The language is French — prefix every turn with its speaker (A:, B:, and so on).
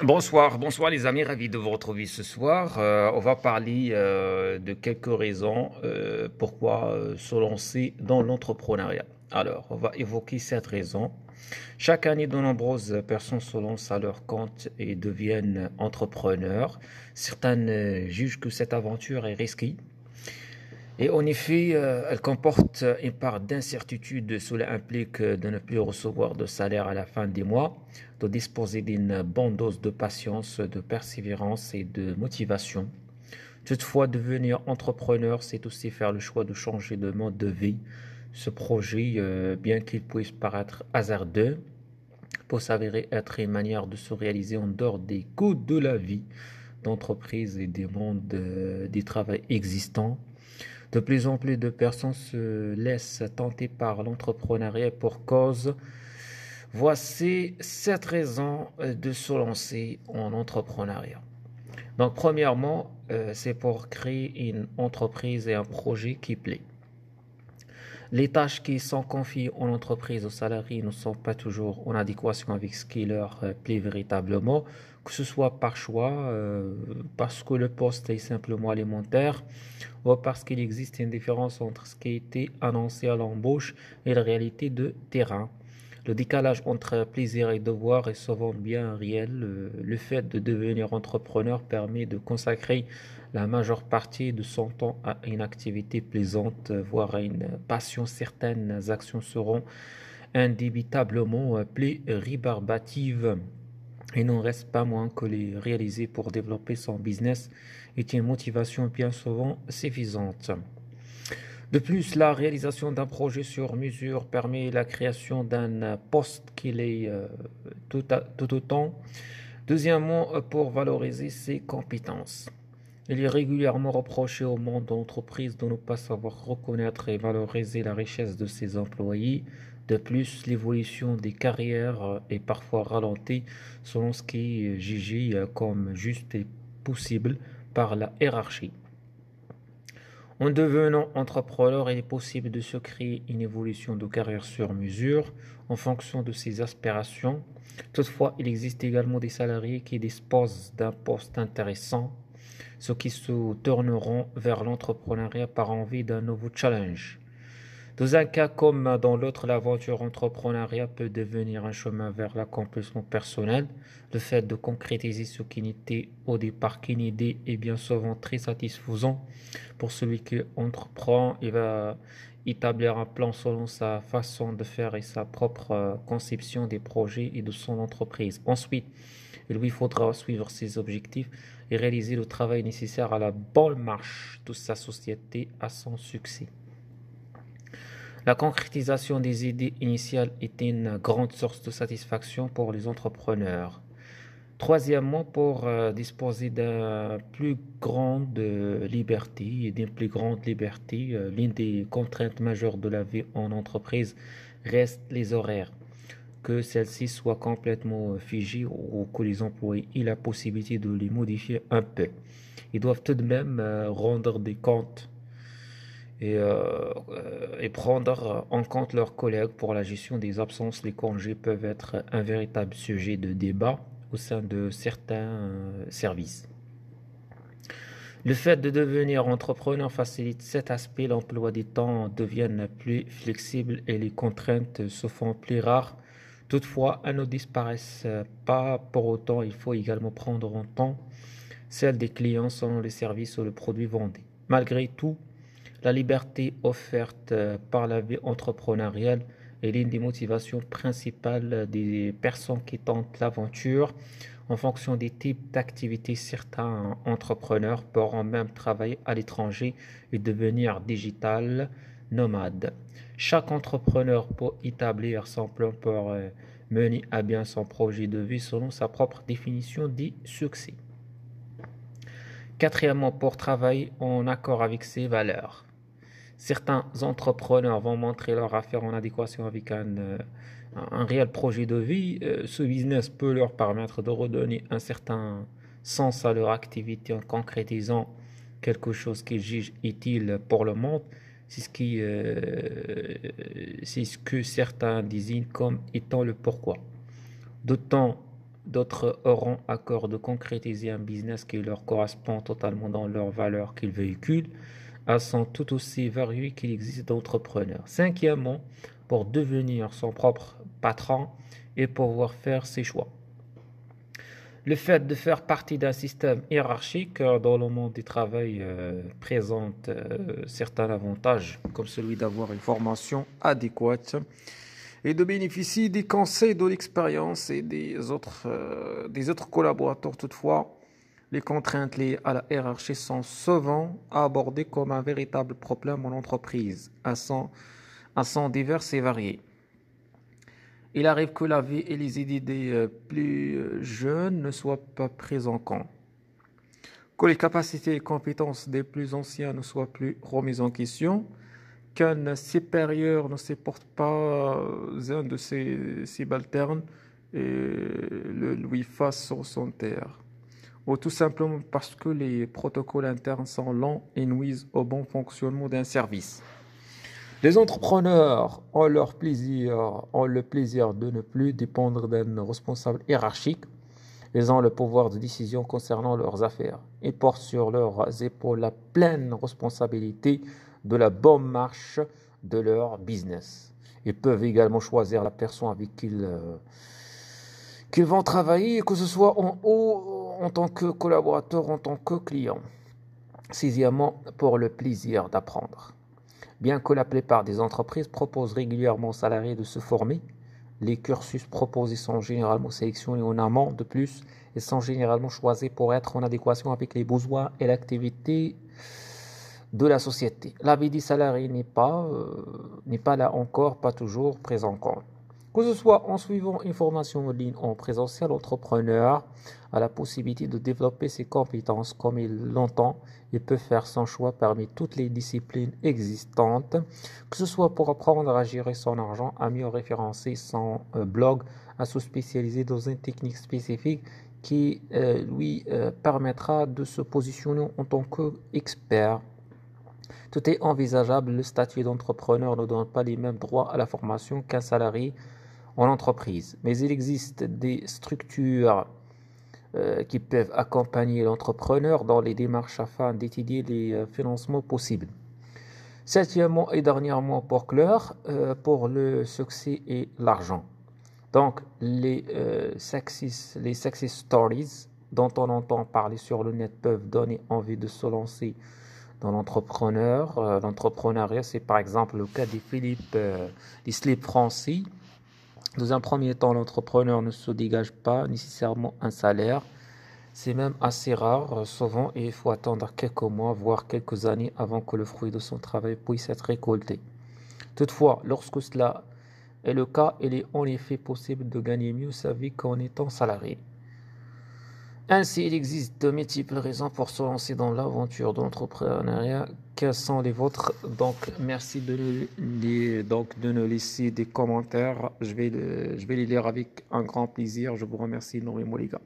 A: Bonsoir les amis, ravi de vous retrouver ce soir. On va parler de quelques raisons pourquoi se lancer dans l'entrepreneuriat. Alors, on va évoquer cette raison. Chaque année, de nombreuses personnes se lancent à leur compte et deviennent entrepreneurs. Certaines jugent que cette aventure est risquée. Et en effet, elle comporte une part d'incertitude. Cela implique de ne plus recevoir de salaire à la fin des mois, de disposer d'une bonne dose de patience, de persévérance et de motivation. Toutefois, devenir entrepreneur, c'est aussi faire le choix de changer de mode de vie. Ce projet, bien qu'il puisse paraître hasardeux, peut s'avérer être une manière de se réaliser en dehors des coûts de la vie d'entreprise et des mondes du travail existants. De plus en plus de personnes se laissent tenter par l'entrepreneuriat pour cause. Voici 7 raisons de se lancer en entrepreneuriat. Donc, premièrement, c'est pour créer une entreprise et un projet qui plaît. Les tâches qui sont confiées en entreprise aux salariés ne sont pas toujours en adéquation avec ce qui leur plaît véritablement, que ce soit par choix, parce que le poste est simplement alimentaire, ou parce qu'il existe une différence entre ce qui a été annoncé à l'embauche et la réalité de terrain. Le décalage entre plaisir et devoir est souvent bien réel. Le fait de devenir entrepreneur permet de consacrer la majeure partie de son temps à une activité plaisante, voire à une passion. Certaines actions seront indébitablement plus rébarbatives. Il n'en reste pas moins que les réaliser pour développer son business est une motivation bien souvent suffisante. De plus, la réalisation d'un projet sur mesure permet la création d'un poste qui est tout autant. Deuxièmement, pour valoriser ses compétences. Il est régulièrement reproché au monde de l'entreprise de ne pas savoir reconnaître et valoriser la richesse de ses employés. De plus, l'évolution des carrières est parfois ralentie selon ce qui est jugé comme juste et possible par la hiérarchie. En devenant entrepreneur, il est possible de se créer une évolution de carrière sur mesure en fonction de ses aspirations. Toutefois, il existe également des salariés qui disposent d'un poste intéressant, ceux qui se tourneront vers l'entrepreneuriat par envie d'un nouveau challenge. Dans un cas comme dans l'autre, l'aventure entrepreneuriale peut devenir un chemin vers l'accomplissement personnel. Le fait de concrétiser ce qui n'était au départ qu'une idée est bien souvent très satisfaisant pour celui qui entreprend. Il va établir un plan selon sa façon de faire et sa propre conception des projets et de son entreprise. Ensuite, il lui faudra suivre ses objectifs et réaliser le travail nécessaire à la bonne marche de sa société à son succès. La concrétisation des idées initiales est une grande source de satisfaction pour les entrepreneurs. Troisièmement, pour disposer d'une plus grande liberté et d'une plus grande liberté, l'une des contraintes majeures de la vie en entreprise reste les horaires. Que celles-ci soient complètement figées ou que les employés aient la possibilité de les modifier un peu. Ils doivent tout de même rendre des comptes et prendre en compte leurs collègues pour la gestion des absences. Les congés peuvent être un véritable sujet de débat au sein de certains services. Le fait de devenir entrepreneur facilite cet aspect, l'emploi des temps devient plus flexible et les contraintes se font plus rares. Toutefois, elles ne disparaissent pas pour autant, il faut également prendre en compte celle des clients selon les services ou le produit vendu. Malgré tout, la liberté offerte par la vie entrepreneuriale est l'une des motivations principales des personnes qui tentent l'aventure. En fonction des types d'activités, certains entrepreneurs pourront même travailler à l'étranger et devenir digital nomades. Chaque entrepreneur peut établir son plan pour mener à bien son projet de vie selon sa propre définition du succès. Quatrièmement, pour travailler en accord avec ses valeurs. Certains entrepreneurs vont montrer leur affaire en adéquation avec un réel projet de vie. Ce business peut leur permettre de redonner un certain sens à leur activité en concrétisant quelque chose qu'ils jugent utile pour le monde. C'est ce que certains désignent comme étant le pourquoi. D'autant D'autres auront à cœur de concrétiser un business qui leur correspond totalement dans leurs valeurs qu'ils véhiculent. Elles sont tout aussi variées qu'il existe d'entrepreneurs. Cinquièmement, pour devenir son propre patron et pouvoir faire ses choix. Le fait de faire partie d'un système hiérarchique dans le monde du travail présente certains avantages, comme celui d'avoir une formation adéquate et de bénéficier des conseils de l'expérience et des autres collaborateurs. Toutefois, les contraintes liées à la hiérarchie sont souvent abordées comme un véritable problème en entreprise. Elles sont diverses et variées. Il arrive que la vie et les idées des plus jeunes ne soient pas prises en compte, que les capacités et compétences des plus anciens ne soient plus remises en question, qu'un supérieur ne supporte pas un de ses subalternes et le lui fasse ressentir, ou tout simplement parce que les protocoles internes sont lents et nuisent au bon fonctionnement d'un service. Les entrepreneurs ont le plaisir de ne plus dépendre d'un responsable hiérarchique. Ils ont le pouvoir de décision concernant leurs affaires. Ils portent sur leurs épaules la pleine responsabilité de la bonne marche de leur business. Ils peuvent également choisir la personne avec qui qu'ils vont travailler, que ce soit en tant que collaborateur, en tant que client. Sixièmement, pour le plaisir d'apprendre. Bien que la plupart des entreprises proposent régulièrement aux salariés de se former, les cursus proposés sont généralement sélectionnés en amont. De plus, ils sont généralement choisis pour être en adéquation avec les besoins et l'activité de la société. La vie des salariés n'est pas là encore, pas toujours prise en compte. Que ce soit en suivant une formation en ligne ou en présentiel, l'entrepreneur a la possibilité de développer ses compétences comme il l'entend. Il peut faire son choix parmi toutes les disciplines existantes, que ce soit pour apprendre à gérer son argent, à mieux référencer son blog, à se spécialiser dans une technique spécifique qui lui permettra de se positionner en tant qu'expert. Tout est envisageable. Le statut d'entrepreneur ne donne pas les mêmes droits à la formation qu'un salarié en entreprise. Mais il existe des structures qui peuvent accompagner l'entrepreneur dans les démarches afin d'étudier les financements possibles. Septièmement et dernièrement pour clore, pour le succès et l'argent. Donc, les success stories dont on entend parler sur le net peuvent donner envie de se lancer dans l'entrepreneuriat. C'est par exemple le cas des slips français. Dans un premier temps, l'entrepreneur ne se dégage pas nécessairement un salaire. C'est même assez rare. Souvent, il faut attendre quelques mois, voire quelques années avant que le fruit de son travail puisse être récolté. Toutefois, lorsque cela est le cas, il est en effet possible de gagner mieux sa vie qu'en étant salarié. Ainsi, il existe de multiples raisons pour se lancer dans l'aventure de l'entrepreneuriat. Quelles sont les vôtres? Donc, merci de nous laisser des commentaires. Je vais les lire avec un grand plaisir. Je vous remercie énormément, les gars.